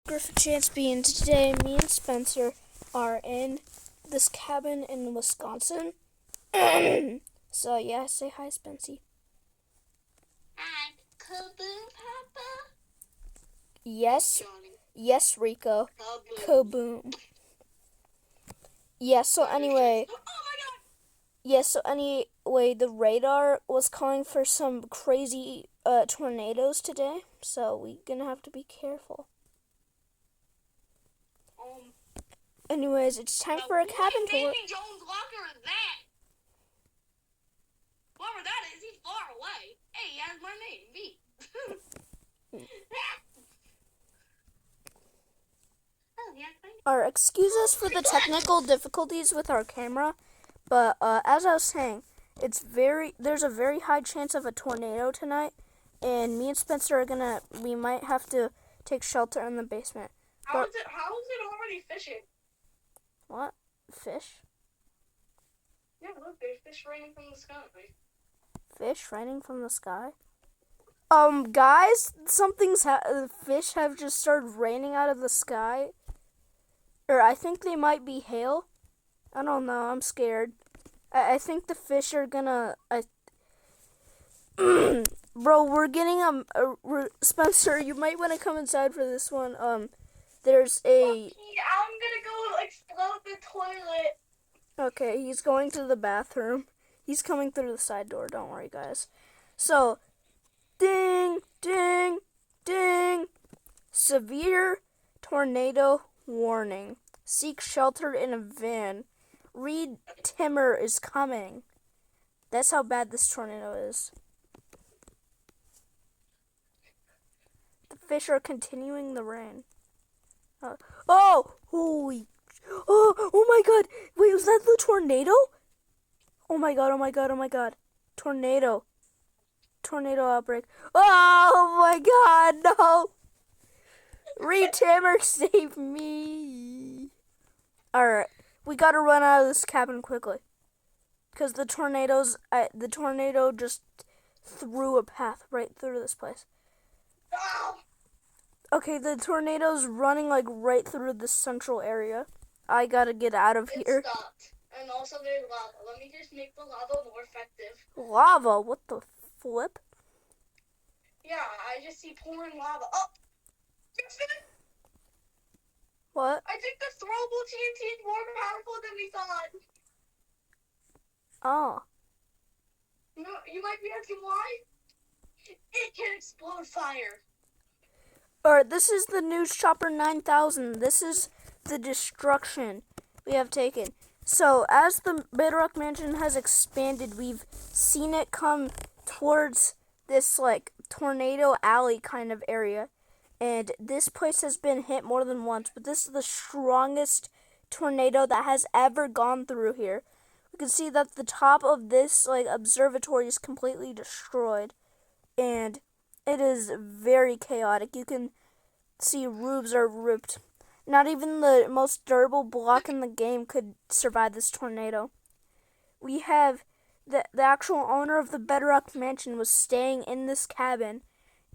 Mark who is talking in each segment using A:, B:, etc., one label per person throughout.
A: Griffin Chansby, and today me and Spencer are in this cabin in Wisconsin. So yeah, say hi, Spency.
B: Hi, Kaboom Papa.
A: Yes,
B: Johnny.
A: yes, Rico.
B: Kaboom.
A: Kaboom. Yeah. So anyway,
B: Oh my God.
A: yeah. So anyway, the radar was calling for some crazy tornadoes today. So we're gonna have to be careful. Anyways, it's time for a cabin tour.
B: Davy Jones' locker is that? Whoever that is, he's far away. Hey, he has my name, V.
A: Excuse us for the technical difficulties with our camera, but as I was saying, there's a very high chance of a tornado tonight, and me and Spencer we might have to take shelter in the basement.
B: How is it already fishing?
A: What? Fish?
B: Yeah, look, there's fish raining from the sky.
A: Fish raining from the sky? Guys, fish have just started raining out of the sky. Or I think they might be hail. I don't know, I'm scared. I think the fish are gonna... Bro, we're getting, Spencer, you might want to come inside for this one. There's a...
B: I'm gonna go explode the toilet.
A: Okay, he's going to the bathroom. He's coming through the side door, don't worry, guys. So, ding, ding, ding. Severe tornado warning. Seek shelter in a van. Reed Timmer is coming. That's how bad this tornado is. The fish are continuing the rain. Oh my God! Wait, was that the tornado? Oh my God! Tornado outbreak. Oh my God! No! Reed Timmer, save me! Alright, we gotta run out of this cabin quickly. Because the tornado just threw a path right through this place. Okay, the tornado's running like right through the central area. I gotta get out of here.
B: It stopped. And also there's lava. Let me just make the lava more effective.
A: Lava? What the flip?
B: Yeah, I just see pouring lava. Oh! Griffin!
A: What?
B: I think the throwable TNT is more powerful than we thought.
A: Oh.
B: You might be asking why? It can explode fire.
A: Alright, this is the News Chopper 9000. This is the destruction we have taken. So, as the Bedrock Mansion has expanded, we've seen it come towards this, like, tornado alley kind of area. And this place has been hit more than once, but this is the strongest tornado that has ever gone through here. We can see that the top of this, like, observatory is completely destroyed. And it is very chaotic. You can see roofs are ripped. Not even the most durable block in the game could survive this tornado. We have the actual owner of the Bedrock Mansion was staying in this cabin,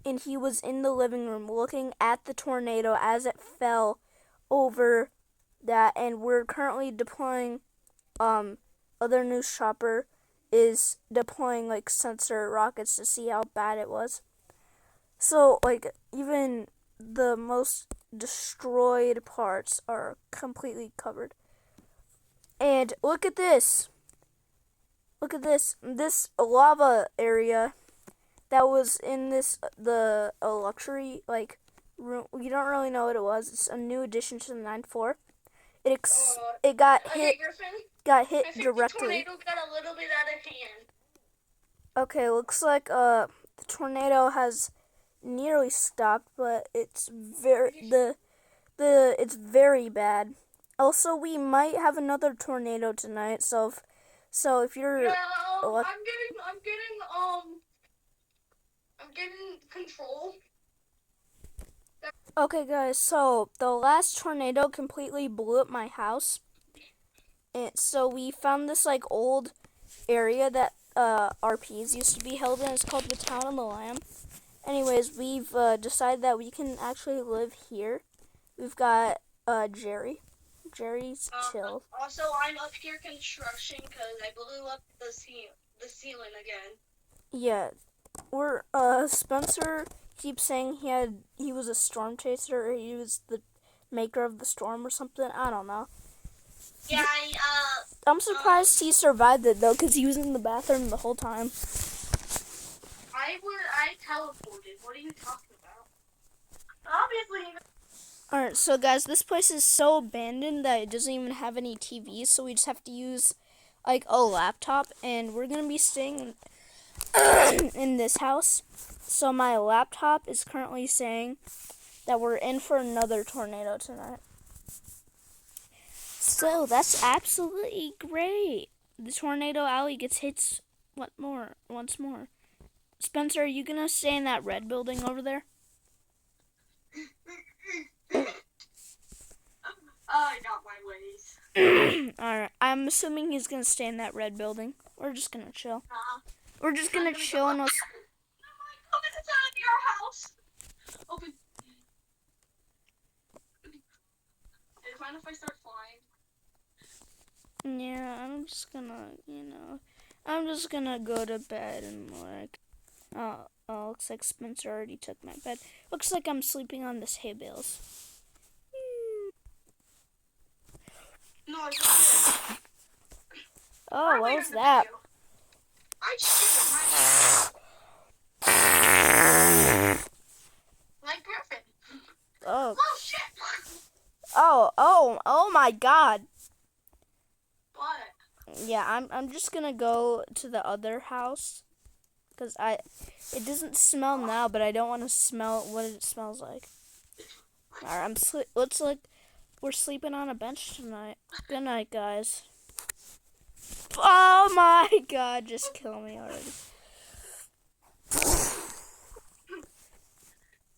A: and he was in the living room looking at the tornado as it fell over that. And we're currently deploying, other News Chopper is deploying like sensor rockets to see how bad it was. So like even the most destroyed parts are completely covered. And look at this. Look at this. This lava area that was in the luxury like room. We don't really know what it was. It's a new addition to the 9.4. It got hit.
B: Griffin,
A: got hit
B: I think
A: directly.
B: The tornado got a little bit out of hand.
A: Okay, looks like the tornado has nearly stopped, but it's it's very bad. Also, we might have another tornado tonight, so if you're
B: I'm getting control.
A: Okay, guys, so the last tornado completely blew up my house. And so we found this like old area that RPs used to be held in. It's called the Town of the Lamb. Anyways, we've decided that we can actually live here. We've got Jerry. Jerry's chill.
B: Also, I'm up here construction because I blew up the ceiling again.
A: Yeah, we're Spencer keeps saying he was a storm chaser, or he was the maker of the storm or something. I don't know.
B: Yeah,
A: I'm surprised he survived it though, because he was in the bathroom the whole time.
B: I teleported. What are you talking about? Obviously.
A: Alright, so guys, this place is so abandoned that it doesn't even have any TVs, so we just have to use like a laptop, and we're gonna be staying in this house. So my laptop is currently saying that we're in for another tornado tonight. So that's absolutely great. The tornado alley gets hit once more. Spencer, are you gonna stay in that red building over there?
B: I got my ways.
A: Alright, I'm assuming he's gonna stay in that red building. We're just gonna chill. We're just gonna chill and we'll...
B: Come inside your house. Open. Is it fine if I start flying?
A: Yeah, I'm just gonna go to bed and like... Oh, looks like Spencer already took my bed. Looks like I'm sleeping on this hay bales.
B: No, it's not.
A: Oh, what was that?
B: I shit like Griffin.
A: Oh.
B: Oh shit!
A: Oh my God.
B: What?
A: Yeah, I'm just gonna go to the other house. Because it doesn't smell now, but I don't want to smell what it smells like. Alright, we're sleeping on a bench tonight. Good night, guys. Oh my God, just kill me already.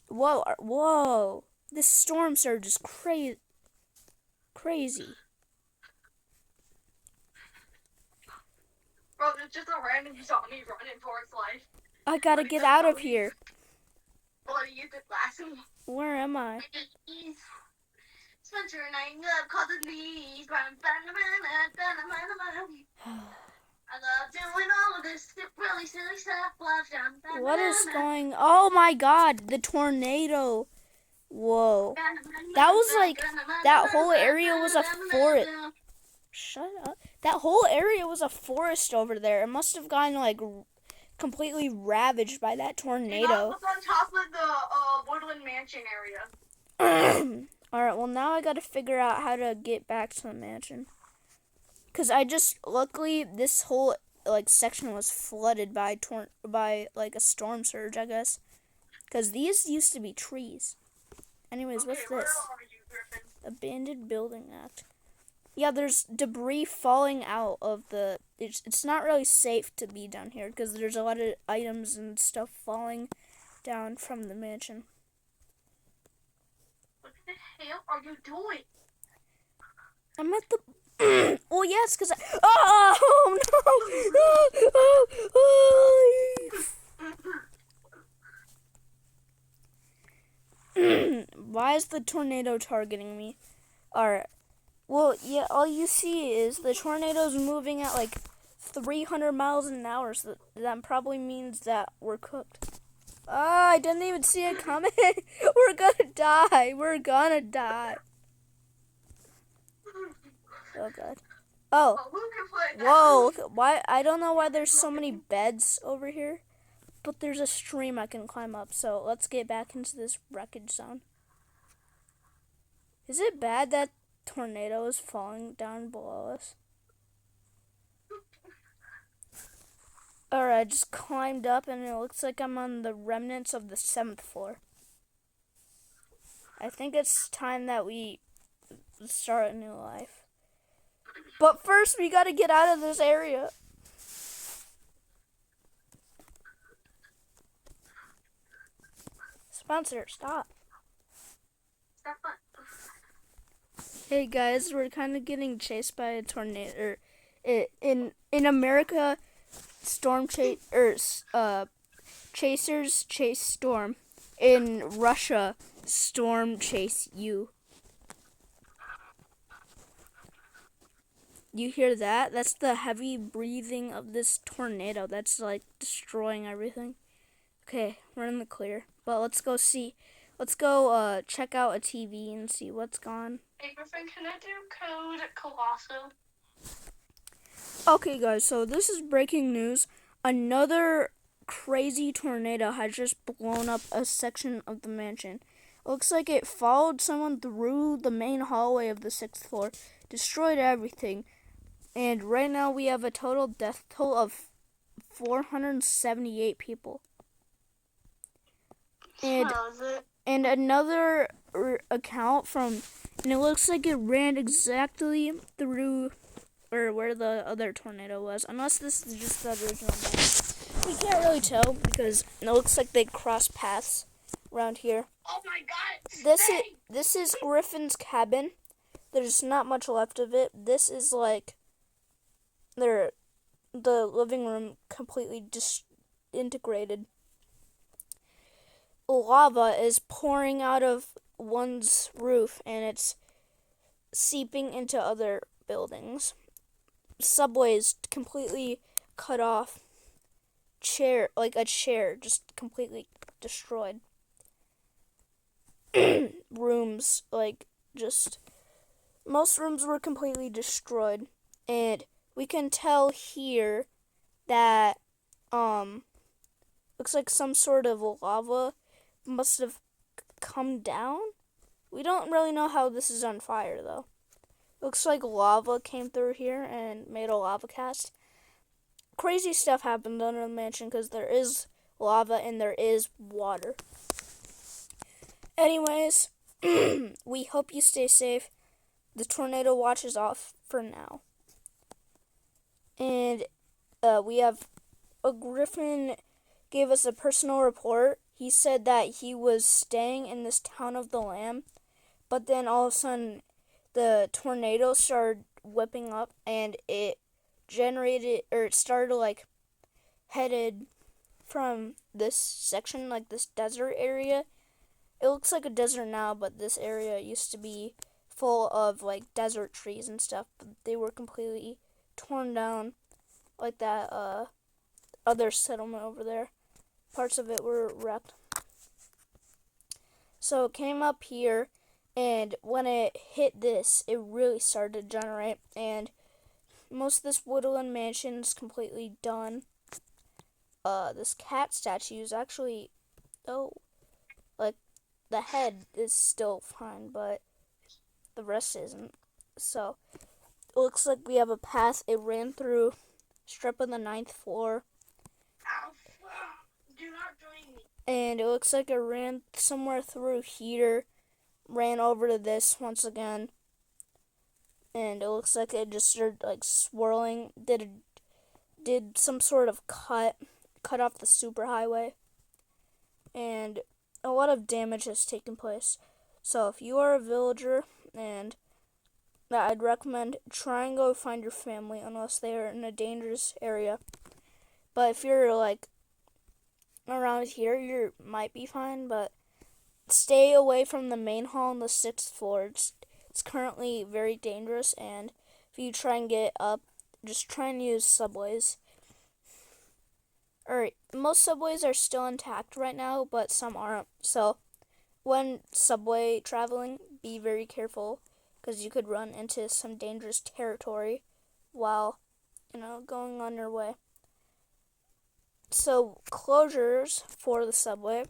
A: Whoa. This storm surge is crazy.
B: Bro, there's just a random zombie running for its life.
A: I gotta get out of here.
B: What do you think, Lassie?
A: Where am I?
B: Spencer and I love calling these. I love doing all of this really silly stuff.
A: What is going... Oh my God, the tornado. Whoa. That was like... That whole area was a forest. Shut up. That whole area was a forest over there. It must have gotten like completely ravaged by that tornado.
B: Up on top of the woodland mansion area.
A: Alright, well now I gotta figure out how to get back to the mansion. Because luckily this whole like section was flooded by like a storm surge, I guess. Because these used to be trees. Anyways, what's
B: Where
A: this?
B: are you, Griffin?
A: Abandoned Building Act. Yeah, there's debris falling out of the... It's not really safe to be down here because there's a lot of items and stuff falling down from the mansion.
B: What the hell are you doing?
A: I'm at the... Well, yes, because I... Oh, no! Why is the tornado targeting me? Alright. Well, yeah, all you see is the tornado's moving at like 300 miles an hour, so that probably means that we're cooked. I didn't even see it coming. We're gonna die. Oh, God. Oh. Whoa. Why? I don't know why there's so many beds over here, but there's a stream I can climb up, so let's get back into this wreckage zone. Is it bad that tornado is falling down below us? Alright, I just climbed up and it looks like I'm on the remnants of the 7th floor. I think it's time that we start a new life. But first we gotta get out of this area. Spencer, stop.
B: Stop what?
A: Hey guys, we're kind of getting chased by a tornado. In America, chasers chase storm. In Russia, storm chase you. You hear that? That's the heavy breathing of this tornado that's like destroying everything. Okay, we're in the clear. But let's go see. Let's go check out a TV and see what's gone.
B: Hey Griffin, can I do code Colossal?
A: Okay, guys, so this is breaking news. Another crazy tornado has just blown up a section of the mansion. It looks like it followed someone through the main hallway of the 6th floor, destroyed everything, and right now we have a total death toll of 478 people. And another account from, and it looks like it ran exactly through or where the other tornado was, unless this is just the original one. We can't really tell because it looks like they cross paths around here.
B: Oh my god!
A: This is Griffin's cabin. There's not much left of it. This is like the living room completely disintegrated. Lava is pouring out of one's roof and it's seeping into other buildings. Subways completely cut off. A chair just completely destroyed. Rooms, most rooms were completely destroyed. And we can tell here that, looks like some sort of lava must have come down. We don't really know how this is on fire, though. Looks like lava came through here and made a lava cast. Crazy stuff happened under the mansion because there is lava and there is water. Anyways, we hope you stay safe. The tornado watch is off for now. And we have a Griffin gave us a personal report. He said that he was staying in this town of the Lamb, but then all of a sudden the tornado started whipping up and it started headed from this section, like this desert area. It looks like a desert now, but this area used to be full of desert trees and stuff, but they were completely torn down, like that other settlement over there. Parts of it were wrecked. So it came up here, and when it hit this, it really started to generate, and most of this woodland mansion is completely done. This cat statue is actually, the head is still fine, but the rest isn't. So it looks like we have a path. It ran through strip of the 9th floor.
B: Do not join me.
A: And it looks like it ran somewhere through here, ran over to this once again. And it looks like it just started swirling, did some sort of cut off the superhighway. And a lot of damage has taken place. So if you are a villager, and I'd recommend try and go find your family unless they are in a dangerous area. But if you're around here, you might be fine, but stay away from the main hall on the 6th floor. It's currently very dangerous, and if you try and get up, just try and use subways. Alright, most subways are still intact right now, but some aren't. So when subway traveling, be very careful because you could run into some dangerous territory while, going on your way. So closures for the subway.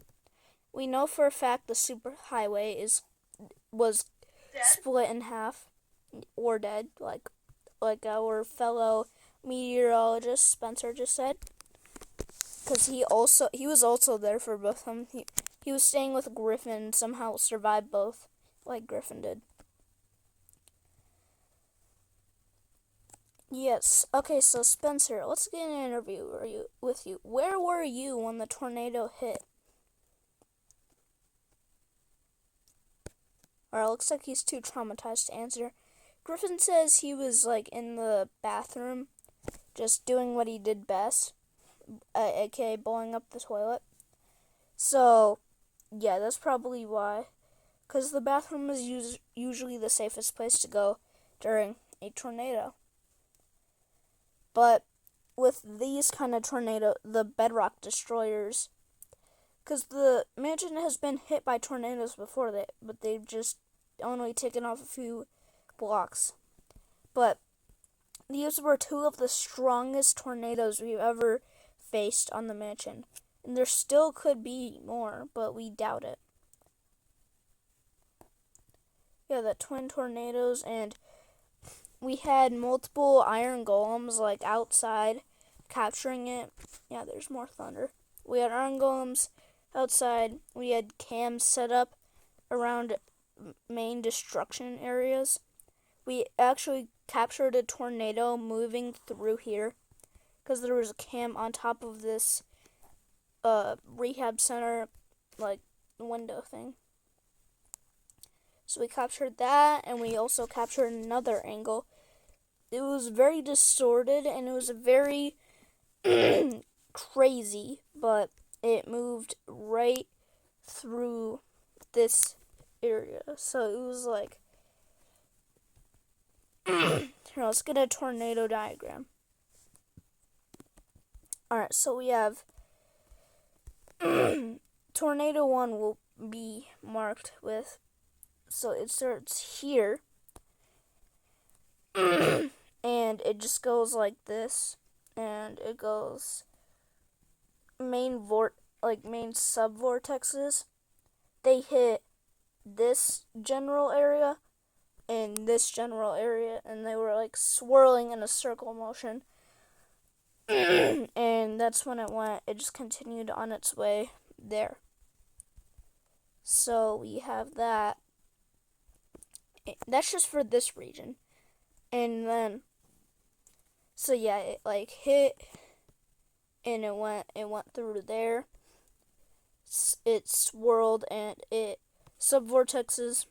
A: We know for a fact the superhighway was split in half or dead, like our fellow meteorologist Spencer just said. Because he was also there for both of them. He was staying with Griffin and somehow survived both, like Griffin did. Yes. Okay, so Spencer, let's get an interview with you. Where were you when the tornado hit? Or it looks like he's too traumatized to answer. Griffin says he was in the bathroom, just doing what he did best, aka blowing up the toilet. So, yeah, that's probably why. Because the bathroom is usually the safest place to go during a tornado. But with these kind of tornado, the bedrock destroyers, because the mansion has been hit by tornadoes before that, but they've just only taken off a few blocks. But these were two of the strongest tornadoes we've ever faced on the mansion. And there still could be more, but we doubt it. Yeah, the twin tornadoes, and we had multiple iron golems like outside capturing it. Yeah, there's more thunder. We had iron golems outside. We had cams set up around main destruction areas. We actually captured a tornado moving through here because there was a cam on top of this rehab center like window thing. So we captured that, and we also captured another angle. It was very distorted, and it was very crazy, but it moved right through this area. So it was like, here, let's get a tornado diagram. Alright, so we have tornado 1 will be marked with, so it starts here, and it just goes like this, and it goes main sub-vortexes. They hit this general area and this general area, and they were like swirling in a circle motion. And that's when it just continued on its way there. So we have that. That's just for this region. And then, so yeah, it like hit, and it went through there. It swirled, and it sub-vortexes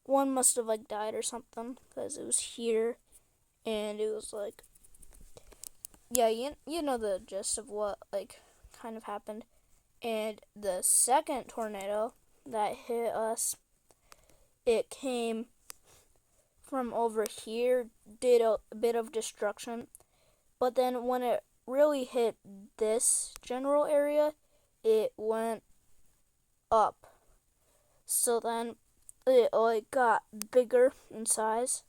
A: one must have like died or something, because it was here, and it was like, yeah, you know the gist of what like kind of happened. And the second tornado that hit us, it came from over here, did a bit of destruction, but then when it really hit this general area, it went up. So then it like got bigger in size.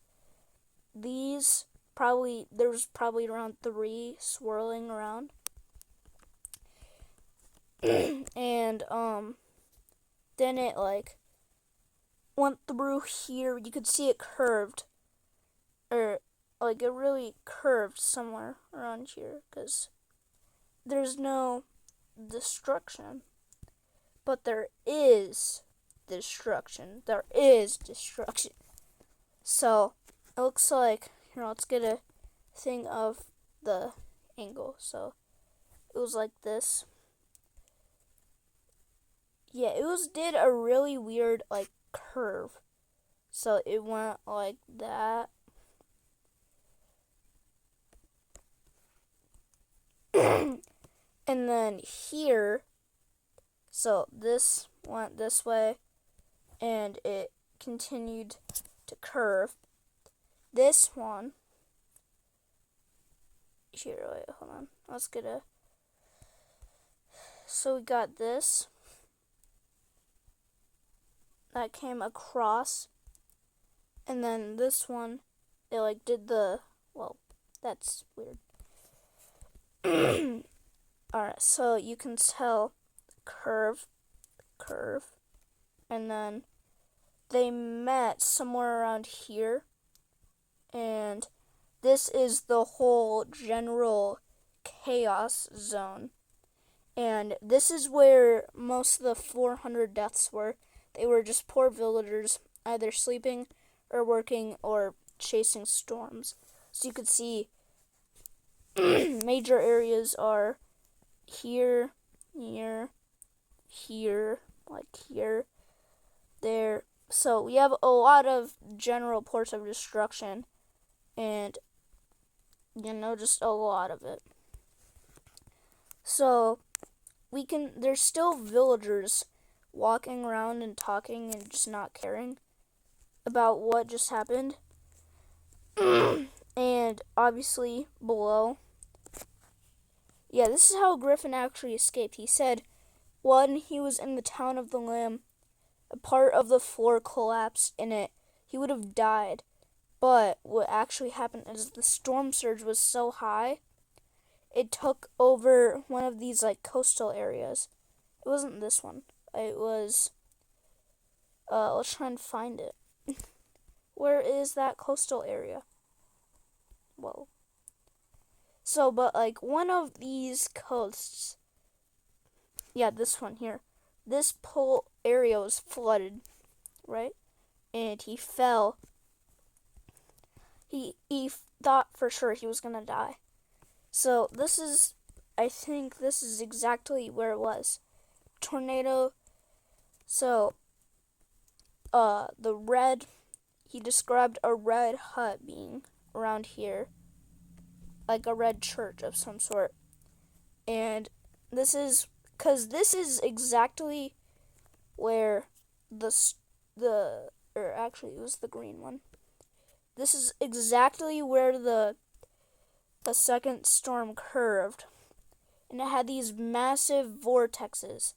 A: There was probably around 3 swirling around. And then it like went through here. You could see it curved, or like it really curved somewhere around here, because there's no destruction, but there is destruction. So it looks like, here, let's get a thing of the angle. So it was like this. Yeah, did a really weird like curve. So it went like that. And then here, so this went this way, and it continued to curve. This one, here, wait, hold on. Let's get a, so we got this that came across, and then this one, it like did the, well, that's weird. Alright, so you can tell curve, and then they met somewhere around here, and this is the whole general chaos zone. And this is where most of the 400 deaths were. They were just poor villagers, either sleeping or working or chasing storms. So you could see major areas are here, like here, there. So we have a lot of general ports of destruction, and just a lot of it. So there's still villagers walking around and talking and just not caring about what just happened. And obviously below. Yeah, this is how Griffin actually escaped. He said when he was in the town of the Lamb, a part of the floor collapsed in it. He would have died. But what actually happened is the storm surge was so high, it took over one of these like coastal areas. It wasn't this one. It was let's try and find it. Where is that coastal area? Whoa. So, but like one of these coasts, yeah, this one here. This whole area was flooded, right? And he fell. He thought for sure he was gonna die. So I think this is exactly where it was. Tornado. So, he described a red hut being around here, like a red church of some sort. And this is exactly where or actually it was the green one. This is exactly where the second storm curved, and it had these massive vortexes,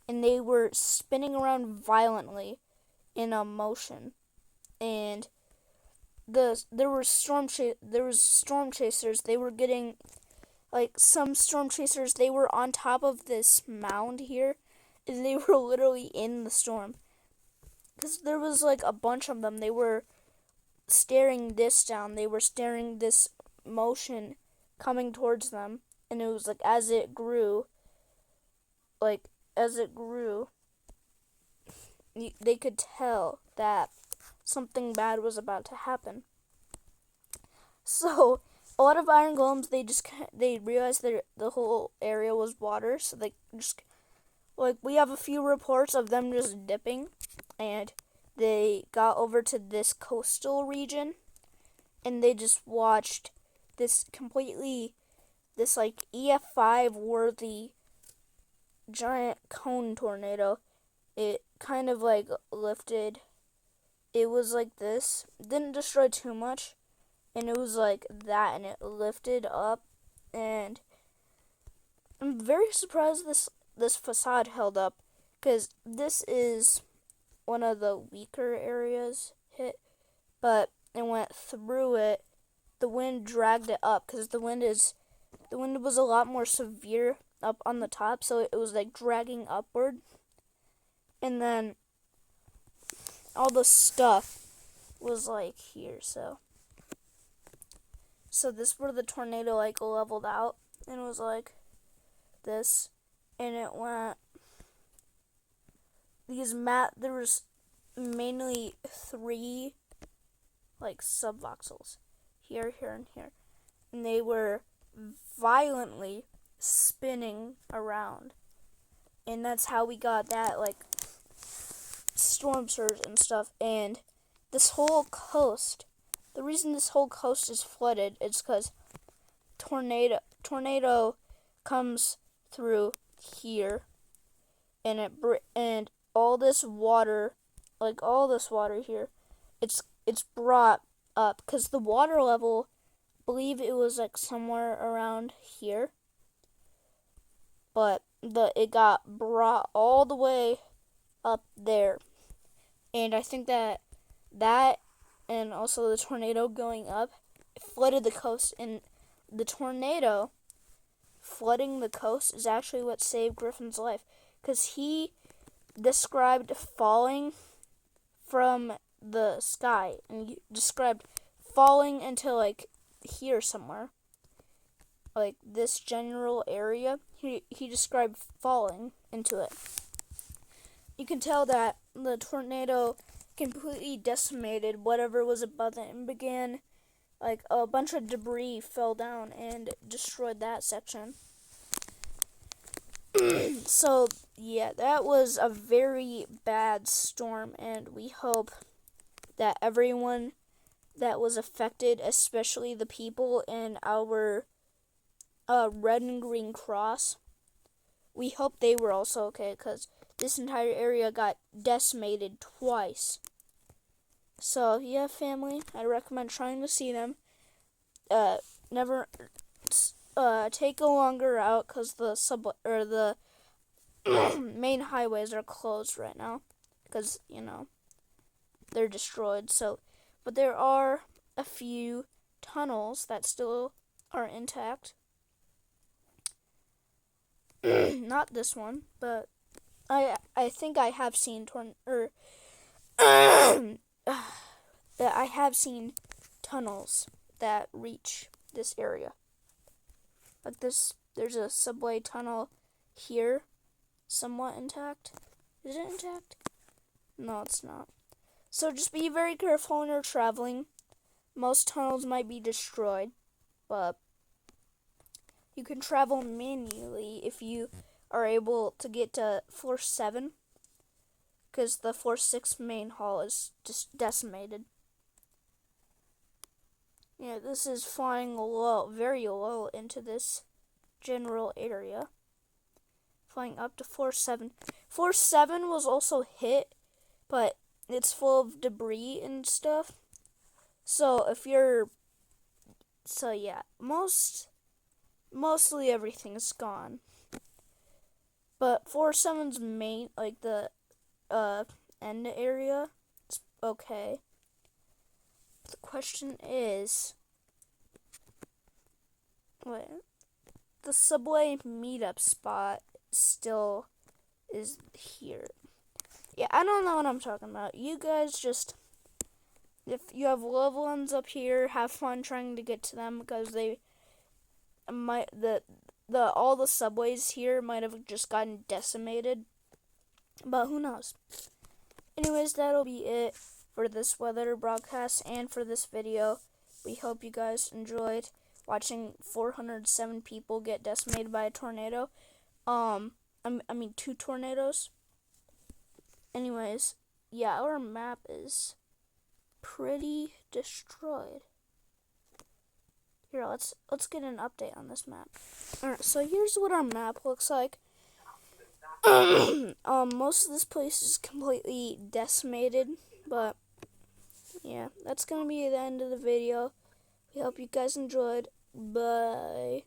A: and they were spinning around violently in a motion. And there was storm chasers. They were getting like some storm chasers. They were on top of this mound here, and they were literally in the storm. Because there was like a bunch of them. They were staring this down. They were staring this motion coming towards them. And it was like as it grew, they could tell that something bad was about to happen. So a lot of iron golems, they realized that the whole area was water. So they just we have a few reports of them just dipping, and they got over to this coastal region, and they just watched this like EF5 worthy giant cone tornado. It kind of like lifted. It was like this. It didn't destroy too much, and it was like that, and it lifted up. And I'm very surprised this facade held up, because this is one of the weaker areas hit, but it went through it. The wind dragged it up, because the wind was a lot more severe up on the top, so it was like dragging upward. And then all the stuff was like here, so this where the tornado like leveled out, and it was like this, and it went there was mainly 3 like subvoxels here, here, and here, and they were violently spinning around, and that's how we got that like storm surge and stuff. And this whole coast, the reason this whole coast is flooded is because tornado comes through here, and and all this water here, it's brought up because the water level, I believe it was like somewhere around here, but it got brought all the way up there. And I think that and also the tornado going up, it flooded the coast, and the tornado flooding the coast is actually what saved Griffin's life, because he described falling from the sky, and he described falling into like here somewhere, like this general area. He described falling into it. You can tell that the tornado completely decimated whatever was above it, and began like a bunch of debris fell down and destroyed that section. So yeah, that was a very bad storm, and we hope that everyone that was affected, especially the people in our Red and Green Cross, we hope they were also okay, because this entire area got decimated twice. So yeah, family, I recommend trying to see them. never take a longer route because the subway or the main highways are closed right now because they're destroyed. So, but there are a few tunnels that still are intact. Not this one, but I think I have seen I have seen tunnels that reach this area. Like this, there's a subway tunnel here, somewhat intact. Is it intact? No, it's not. So just be very careful when you're traveling. Most tunnels might be destroyed, but you can travel manually if you are able to get to floor 7, because the floor 6 main hall is just decimated. Yeah, this is flying low, very low into this general area. Flying up to floor 7. Floor 7 was also hit, but it's full of debris and stuff. So if you're... So yeah, mostly everything's gone. But floor 7's main, like the end area, it's okay. The question is... Wait. The subway meetup spot still is here. Yeah, I don't know what I'm talking about. You guys just, if you have loved ones up here, have fun trying to get to them because they might all the subways here might have just gotten decimated. But who knows? Anyways, that'll be it for this weather broadcast and for this video. We hope you guys enjoyed watching 407 people get decimated by a tornado. I mean 2 tornadoes. Anyways, yeah, our map is pretty destroyed. Here, let's get an update on this map. Alright, so here's what our map looks like. Most of this place is completely decimated, but yeah, that's gonna be the end of the video. We hope you guys enjoyed. Bye.